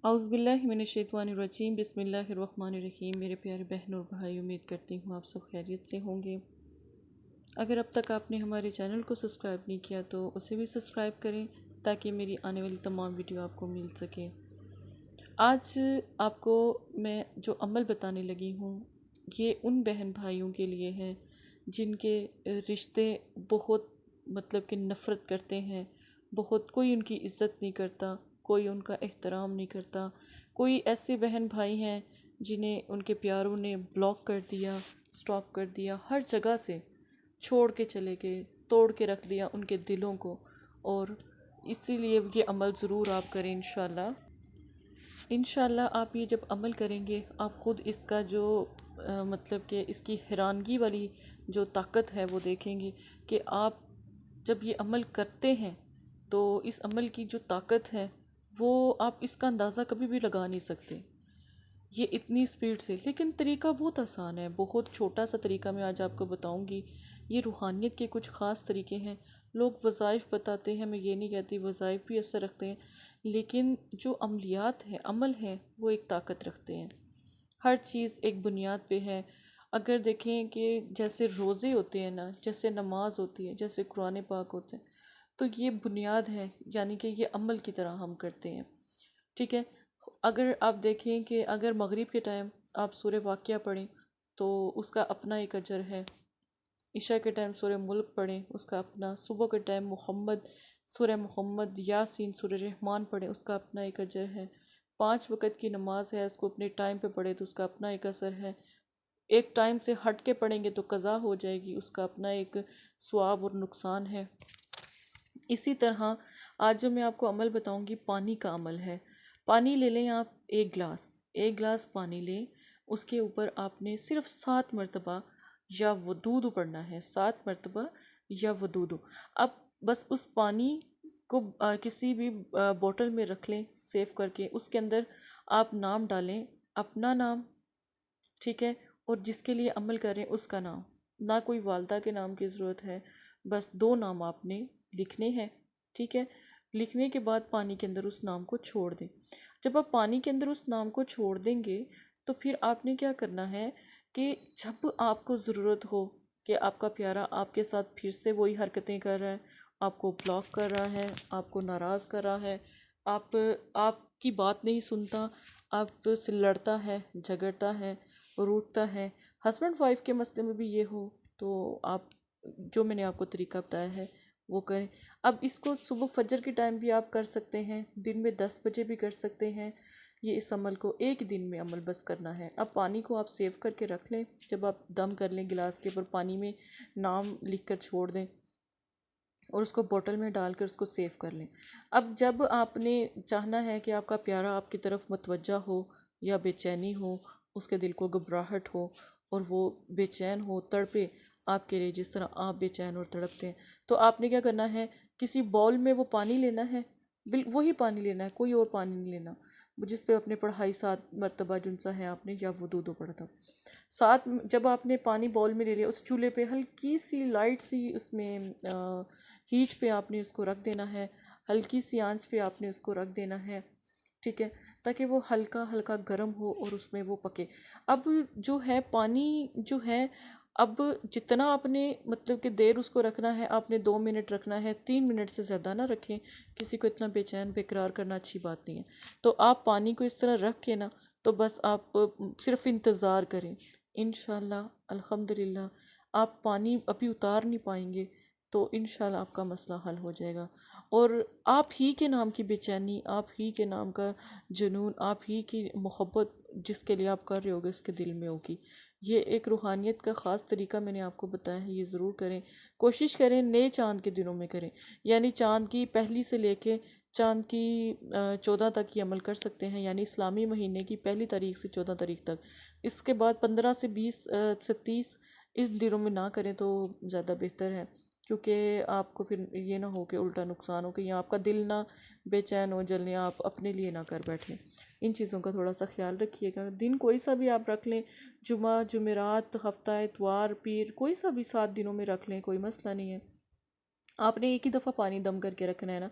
औज़ुबिल्लाहिमिनश्शैतानिर्रजीम बिस्मिल्लाहिर्रहमानिर्रहीम। मेरे प्यारे बहन और भाई, उम्मीद करती हूँ आप सब खैरियत से होंगे। अगर अब तक आपने हमारे चैनल को सब्सक्राइब नहीं किया तो उसे भी सब्सक्राइब करें ताकि मेरी आने वाली तमाम वीडियो आपको मिल सके। आज आपको मैं जो अमल बताने लगी हूँ ये उन बहन भाइयों के लिए हैं जिनके रिश्ते बहुत मतलब कि नफ़रत करते हैं, बहुत कोई उनकी इज़्ज़त नहीं करता, कोई उनका एहतराम नहीं करता। कोई ऐसे बहन भाई हैं जिन्हें उनके प्यारों ने ब्लॉक कर दिया, स्टॉप कर दिया, हर जगह से छोड़ के चले गए, तोड़ के रख दिया उनके दिलों को। और इसीलिए ये अमल ज़रूर आप करें इंशाल्लाह। आप ये जब अमल करेंगे आप ख़ुद इसका जो मतलब कि इसकी हैरानगी वाली जो ताकत है वो देखेंगे कि आप जब ये अमल करते हैं तो इस अमल की जो ताकत है वो आप इसका अंदाज़ा कभी भी लगा नहीं सकते, ये इतनी स्पीड से। लेकिन तरीका बहुत आसान है, बहुत छोटा सा तरीका मैं आज आपको बताऊंगी। ये रूहानियत के कुछ ख़ास तरीके हैं। लोग वज़ाइफ बताते हैं, मैं ये नहीं कहती वज़ाइफ भी असर रखते हैं, लेकिन जो अमलियात हैं, अमल हैं, वो एक ताकत रखते हैं। हर चीज़ एक बुनियाद पे है। अगर देखें कि जैसे रोज़े होते हैं ना, जैसे नमाज होती है, जैसे कुरान पाक होते हैं, तो ये बुनियाद है, यानी कि ये अमल की तरह हम करते हैं। ठीक है। अगर आप देखें कि अगर मगरिब के टाइम आप सूरह वाक़िया पढ़ें तो उसका अपना एक अजर है। इशा के टाइम सूरह मुल्क पढ़ें उसका अपना, सुबह के टाइम सूरह मोहम्मद, यासीन, सूरह रहमान पढ़ें उसका अपना एक अजर है। 5 वक़्त की नमाज है, उसको अपने टाइम पे पढ़े तो उसका अपना एक असर है। एक टाइम से हट के पढ़ेंगे तो कज़ा हो जाएगी, उसका अपना एक स्वाब और नुकसान है। इसी तरह आज जो मैं आपको अमल बताऊंगी पानी का अमल है। पानी ले लें आप, एक गिलास पानी लें, उसके ऊपर आपने सिर्फ 7 मरतबा या वदूदु पढ़ना है, 7 मरतबा या वदूदु। अब बस उस पानी को किसी भी बोतल में रख लें सेव करके, उसके अंदर आप नाम डालें, अपना नाम, ठीक है, और जिसके लिए अमल करें उसका नाम। ना कोई वालदा के नाम की ज़रूरत है, बस 2 नाम आपने लिखने हैं। ठीक है। लिखने के बाद पानी के अंदर उस नाम को छोड़ दें। जब आप पानी के अंदर उस नाम को छोड़ देंगे तो फिर आपने क्या करना है कि जब आपको ज़रूरत हो कि आपका प्यारा आपके साथ फिर से वही हरकतें कर रहा है, आपको ब्लॉक कर रहा है, आपको नाराज़ कर रहा है, आपकी बात नहीं सुनता, आपसे लड़ता है, झगड़ता है, रूठता है, हस्बैंड वाइफ के मसले में भी ये हो, तो आप जो मैंने आपको तरीका बताया है वो करें। अब इसको सुबह फजर के टाइम भी आप कर सकते हैं, दिन में 10 बजे भी कर सकते हैं। ये इस अमल को एक दिन में अमल बस करना है। अब पानी को आप सेव करके रख लें, जब आप दम कर लें गिलास के ऊपर पानी में नाम लिख कर छोड़ दें और उसको बोतल में डालकर उसको सेव कर लें। अब जब आपने चाहना है कि आपका प्यारा आपकी तरफ मतवज्जा हो या बेचैनी हो, उसके दिल को घबराहट हो और वो बेचैन हो, तड़पे आपके लिए जिस तरह आप बेचैन और तड़पते हैं, तो आपने क्या करना है, किसी बाउल में वो पानी लेना है, वही पानी लेना है, कोई और पानी नहीं लेना, जिस पे अपने पढ़ाई 7 मरतबा जुनसा है आपने या वो दो पढ़ा था। जब आपने पानी बाउल में ले लिया, उस चूल्हे पे हल्की सी लाइट सी उसमें हीट पे आपने उसको रख देना है, हल्की सी आंच पे आपने उसको रख देना है। ठीक है, ताकि वो हल्का हल्का गर्म हो और उसमें वो पके। अब जो है पानी जो है, अब जितना आपने मतलब कि देर उसको रखना है, आपने 2 मिनट रखना है, 3 मिनट से ज़्यादा ना रखें। किसी को इतना बेचैन बेकरार करना अच्छी बात नहीं है। तो आप पानी को इस तरह रख के ना, तो बस आप सिर्फ इंतज़ार करें। इंशाल्लाह अल्हम्दुलिल्लाह आप पानी अभी उतार नहीं पाएंगे तो इंशाल्लाह आपका मसला हल हो जाएगा। और आप ही के नाम की बेचैनी, आप ही के नाम का जुनून, आप ही की मोहब्बत जिसके लिए आप कर रहे होगे उसके दिल में होगी। ये एक रूहानियत का ख़ास तरीका मैंने आपको बताया है, ये ज़रूर करें। कोशिश करें नए चाँद के दिनों में करें, यानी चाँद की पहली से लेके चाँद की 14 तक ये अमल कर सकते हैं, यानी इस्लामी महीने की पहली तारीख से 14 तारीख तक। इसके बाद 15 से 20 से 30 इस दिनों में ना करें तो ज़्यादा बेहतर है, क्योंकि आपको फिर ये ना हो कि उल्टा नुकसान हो कि या आपका दिल ना बेचैन हो, जलने आप अपने लिए ना कर बैठें। इन चीज़ों का थोड़ा सा ख्याल रखिएगा। दिन कोई सा भी आप रख लें, जुमा, जुमेरात, हफ्ता, इतवार, पीर, कोई सा भी 7 दिनों में रख लें, कोई मसला नहीं है। आपने एक ही दफ़ा पानी दम करके रखना है ना।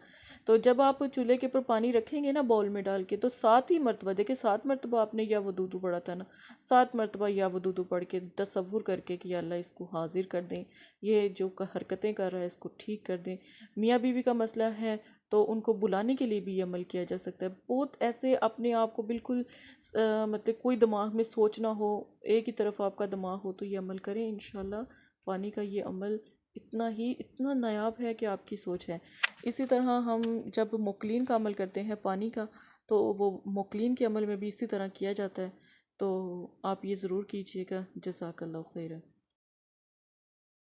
तो जब आप चूल्हे के ऊपर पानी रखेंगे ना बाउल में डाल के, तो 7 ही मरतबा, देखिए 7 मरतबा आपने या वदूदू पढ़ा था ना, 7 मरतबा या वदूदू पढ़ के तसव्वुर करके कि या अल्लाह इसको हाजिर कर दें, ये जो हरकतें कर रहा है इसको ठीक कर दें। मियाँ बीवी का मसला है तो उनको बुलाने के लिए भी ये अमल किया जा सकता है। बहुत ऐसे अपने आप को बिल्कुल मतलब कोई दिमाग में सोच ना हो, एक ही तरफ आपका दिमाग हो, तो ये अमल करें इंशाल्लाह। पानी का ये अमल इतना नायाब है कि आपकी सोच है। इसी तरह हम जब मोकलीन का अमल करते हैं पानी का, तो वो मोकलीन के अमल में भी इसी तरह किया जाता है। तो आप ये ज़रूर कीजिएगा। जज़ाकल्लाह खैर।